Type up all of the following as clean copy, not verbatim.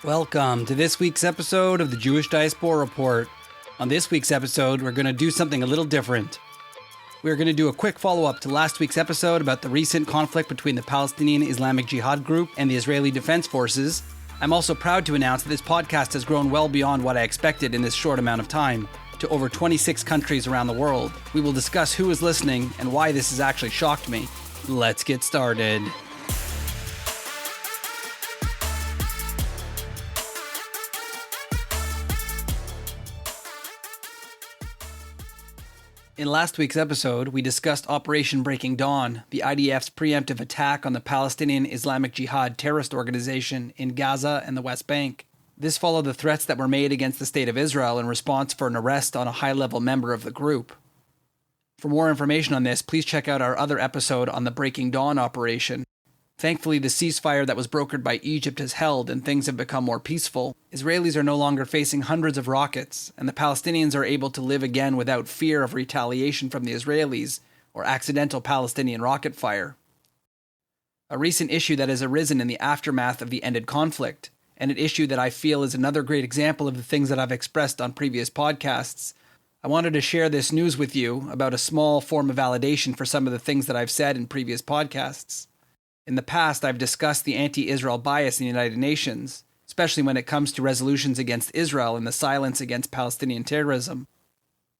Welcome to this week's episode of the Jewish Diaspora Report. On this week's episode, we're going to do something a little different. We're going to do a quick follow-up to last week's episode about the recent conflict between the Palestinian Islamic Jihad group and the Israeli Defense Forces. I'm also proud to announce that this podcast has grown well beyond what I expected in this short amount of time, to over 26 countries around the world. We will discuss who is listening and why this has actually shocked me. Let's get started. In last week's episode, we discussed Operation Breaking Dawn, the IDF's preemptive attack on the Palestinian Islamic Jihad terrorist organization in Gaza and the West Bank. This followed the threats that were made against the State of Israel in response for an arrest on a high-level member of the group. For more information on this, please check out our other episode on the Breaking Dawn operation. Thankfully, the ceasefire that was brokered by Egypt has held and things have become more peaceful. Israelis are no longer facing hundreds of rockets, and the Palestinians are able to live again without fear of retaliation from the Israelis or accidental Palestinian rocket fire. A recent issue that has arisen in the aftermath of the ended conflict, and an issue that I feel is another great example of the things that I've expressed on previous podcasts. I wanted to share this news with you about a small form of validation for some of the things that I've said in previous podcasts. In the past, I've discussed the anti-Israel bias in the United Nations, especially when it comes to resolutions against Israel and the silence against Palestinian terrorism.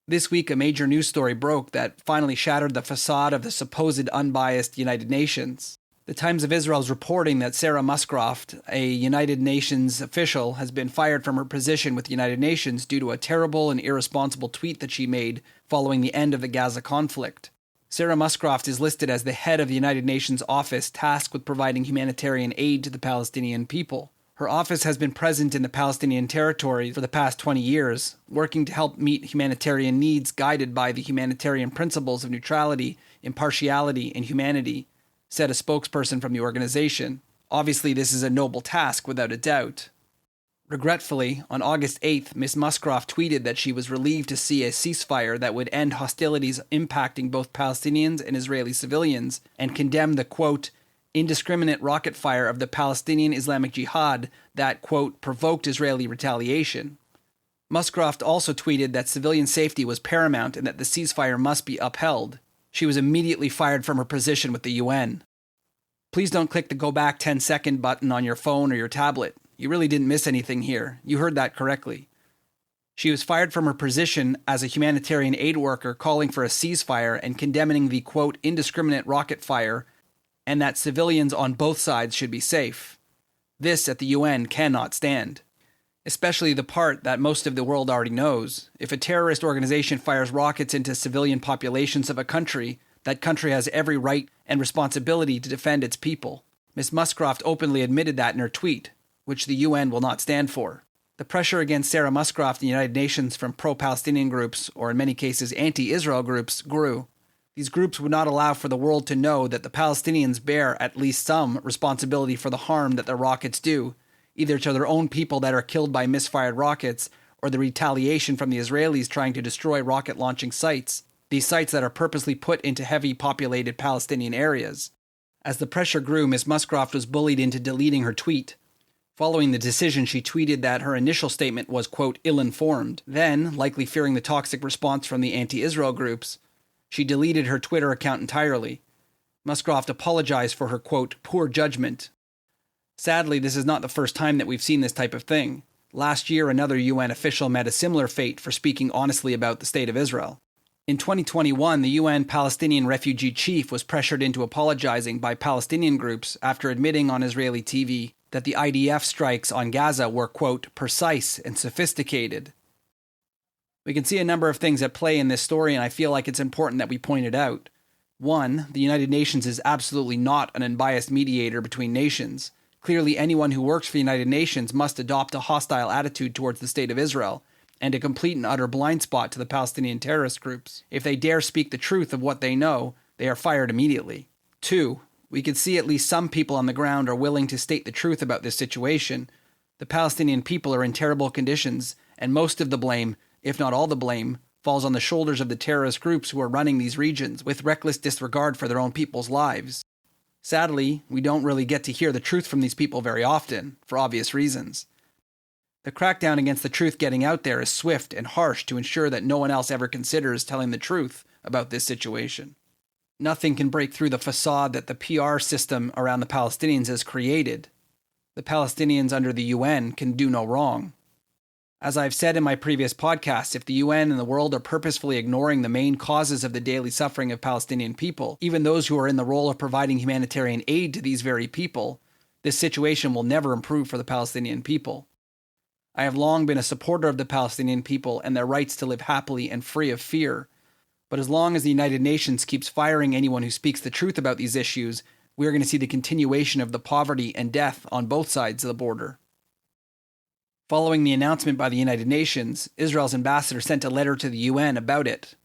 This week, a major news story broke that finally shattered the facade of the supposed unbiased United Nations. The Times of Israel is reporting that Sarah Muscroft, a United Nations official, has been fired from her position with the United Nations due to a terrible and irresponsible tweet that she made following the end of the Gaza conflict. Sarah Muscroft is listed as the head of the United Nations office tasked with providing humanitarian aid to the Palestinian people. Her office has been present in the Palestinian territory for the past 20 years, working to help meet humanitarian needs guided by the humanitarian principles of neutrality, impartiality, and humanity, said a spokesperson from the organization. Obviously, this is a noble task without a doubt. Regretfully, on August 8th, Ms. Muscroft tweeted that she was relieved to see a ceasefire that would end hostilities impacting both Palestinians and Israeli civilians, and condemned the, quote, indiscriminate rocket fire of the Palestinian Islamic Jihad that, quote, provoked Israeli retaliation. Muscroft also tweeted that civilian safety was paramount and that the ceasefire must be upheld. She was immediately fired from her position with the UN. Please don't click the go back 10-second button on your phone or your tablet. You really didn't miss anything here. You heard that correctly. She was fired from her position as a humanitarian aid worker calling for a ceasefire and condemning the, quote, indiscriminate rocket fire and that civilians on both sides should be safe. This at the UN cannot stand. Especially the part that most of the world already knows. If a terrorist organization fires rockets into civilian populations of a country, that country has every right and responsibility to defend its people. Ms. Muscroft openly admitted that in her tweet, which the UN will not stand for. The pressure against Sarah Muscroft in the United Nations from pro-Palestinian groups, or in many cases anti-Israel groups, grew. These groups would not allow for the world to know that the Palestinians bear at least some responsibility for the harm that their rockets do, either to their own people that are killed by misfired rockets, or the retaliation from the Israelis trying to destroy rocket-launching sites, these sites that are purposely put into heavily populated Palestinian areas. As the pressure grew, Ms. Muscroft was bullied into deleting her tweet. Following the decision, she tweeted that her initial statement was, quote, ill-informed. Then, likely fearing the toxic response from the anti-Israel groups, she deleted her Twitter account entirely. Muscroft apologized for her, quote, poor judgment. Sadly, this is not the first time that we've seen this type of thing. Last year, another UN official met a similar fate for speaking honestly about the State of Israel. In 2021, the UN Palestinian refugee chief was pressured into apologizing by Palestinian groups after admitting on Israeli TV that the IDF strikes on Gaza were, quote, precise and sophisticated. We can see a number of things at play in this story, and I feel like it's important that we point it out. One, the United Nations is absolutely not an unbiased mediator between nations. Clearly, anyone who works for the United Nations must adopt a hostile attitude towards the State of Israel, and a complete and utter blind spot to the Palestinian terrorist groups. If they dare speak the truth of what they know, they are fired immediately. Two, we can see at least some people on the ground are willing to state the truth about this situation. The Palestinian people are in terrible conditions, and most of the blame, if not all the blame, falls on the shoulders of the terrorist groups who are running these regions with reckless disregard for their own people's lives. Sadly, we don't really get to hear the truth from these people very often, for obvious reasons. The crackdown against the truth getting out there is swift and harsh to ensure that no one else ever considers telling the truth about this situation. Nothing can break through the facade that the PR system around the Palestinians has created. The Palestinians under the UN can do no wrong. As I've said in my previous podcasts, if the UN and the world are purposefully ignoring the main causes of the daily suffering of Palestinian people, even those who are in the role of providing humanitarian aid to these very people, this situation will never improve for the Palestinian people. I have long been a supporter of the Palestinian people and their rights to live happily and free of fear. But as long as the United Nations keeps firing anyone who speaks the truth about these issues, we are going to see the continuation of the poverty and death on both sides of the border. Following the announcement by the United Nations, Israel's ambassador sent a letter to the UN about it.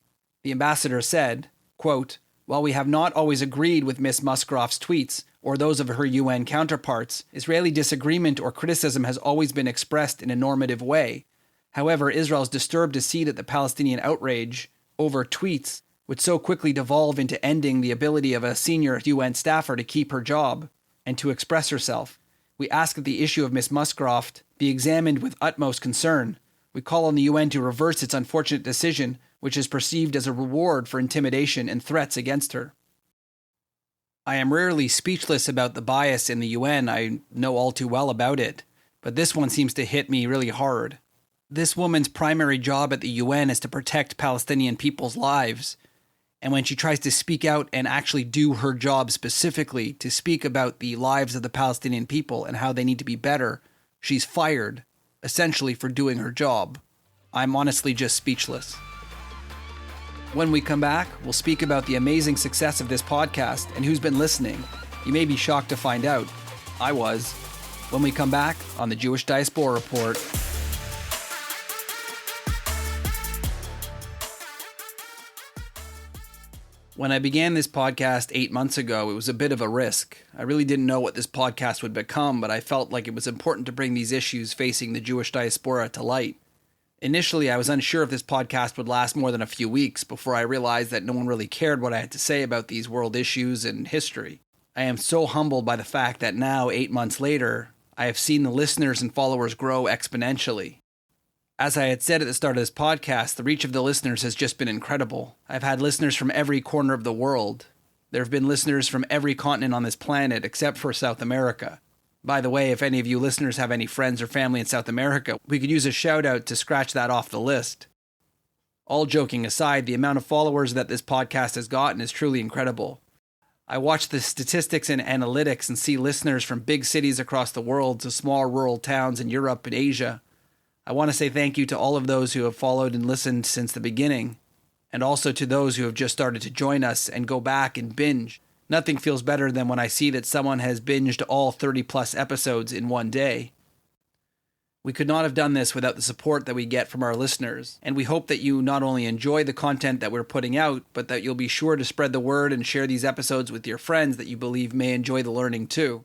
The ambassador said, quote, "While we have not always agreed with Ms. Musgrove's tweets or those of her UN counterparts, Israeli disagreement or criticism has always been expressed in a normative way. However, Israel is disturbed to see that the Palestinian outrage over tweets would so quickly devolve into ending the ability of a senior UN staffer to keep her job and to express herself. We ask that the issue of Ms. Musgrove be examined with utmost concern. We call on the UN to reverse its unfortunate decision, which is perceived as a reward for intimidation and threats against her." I am rarely speechless about the bias in the UN. I know all too well about it, but this one seems to hit me really hard. This woman's primary job at the UN is to protect Palestinian people's lives. And when she tries to speak out and actually do her job specifically to speak about the lives of the Palestinian people and how they need to be better, she's fired, essentially for doing her job. I'm honestly just speechless. When we come back, we'll speak about the amazing success of this podcast and who's been listening. You may be shocked to find out. I was. When we come back on the Jewish Diaspora Report. When I began this podcast 8 months ago, it was a bit of a risk. I really didn't know what this podcast would become, but I felt like it was important to bring these issues facing the Jewish diaspora to light. Initially, I was unsure if this podcast would last more than a few weeks before I realized that no one really cared what I had to say about these world issues and history. I am so humbled by the fact that now, 8 months later, I have seen the listeners and followers grow exponentially. As I had said at the start of this podcast, the reach of the listeners has just been incredible. I've had listeners from every corner of the world. There have been listeners from every continent on this planet except for South America. By the way, if any of you listeners have any friends or family in South America, we could use a shout out to scratch that off the list. All joking aside, the amount of followers that this podcast has gotten is truly incredible. I watch the statistics and analytics and see listeners from big cities across the world to small rural towns in Europe and Asia. I want to say thank you to all of those who have followed and listened since the beginning, and also to those who have just started to join us and go back and binge. Nothing feels better than when I see that someone has binged all 30 plus episodes in one day. We could not have done this without the support that we get from our listeners, and we hope that you not only enjoy the content that we're putting out, but that you'll be sure to spread the word and share these episodes with your friends that you believe may enjoy the learning too.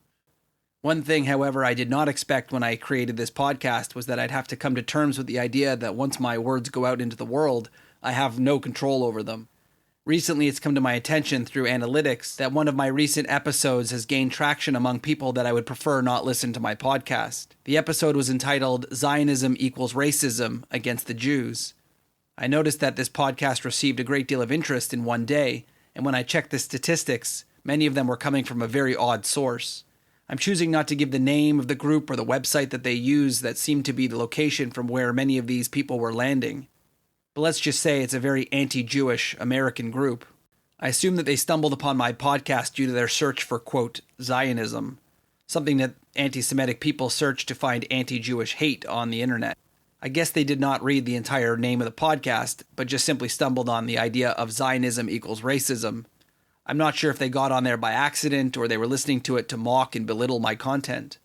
One thing, however, I did not expect when I created this podcast was that I'd have to come to terms with the idea that once my words go out into the world, I have no control over them. Recently, it's come to my attention through analytics that one of my recent episodes has gained traction among people that I would prefer not listen to my podcast. The episode was entitled "Zionism Equals Racism Against the Jews." I noticed that this podcast received a great deal of interest in one day, and when I checked the statistics, many of them were coming from a very odd source. I'm choosing not to give the name of the group or the website that they use that seemed to be the location from where many of these people were landing. But let's just say it's a very anti-Jewish American group. I assume that they stumbled upon my podcast due to their search for, quote, Zionism, something that anti-Semitic people search to find anti-Jewish hate on the internet. I guess they did not read the entire name of the podcast, but just simply stumbled on the idea of Zionism equals racism. I'm not sure if they got on there by accident or they were listening to it to mock and belittle my content.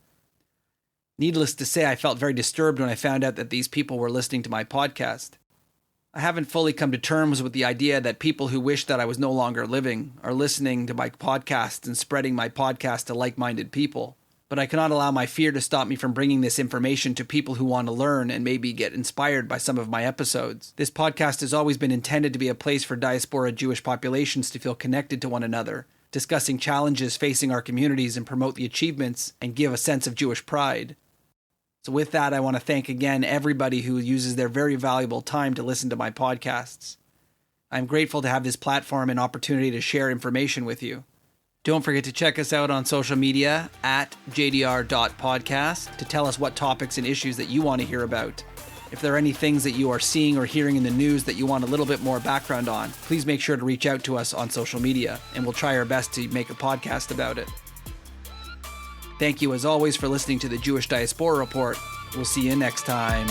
Needless to say, I felt very disturbed when I found out that these people were listening to my podcast. I haven't fully come to terms with the idea that people who wish that I was no longer living are listening to my podcast and spreading my podcast to like-minded people. But I cannot allow my fear to stop me from bringing this information to people who want to learn and maybe get inspired by some of my episodes. This podcast has always been intended to be a place for diaspora Jewish populations to feel connected to one another, discussing challenges facing our communities and promote the achievements and give a sense of Jewish pride. So with that, I want to thank again everybody who uses their very valuable time to listen to my podcasts. I'm grateful to have this platform and opportunity to share information with you. Don't forget to check us out on social media at jdr.podcast to tell us what topics and issues that you want to hear about. If there are any things that you are seeing or hearing in the news that you want a little bit more background on, please make sure to reach out to us on social media, and we'll try our best to make a podcast about it. Thank you as always for listening to the Jewish Diaspora Report. We'll see you next time.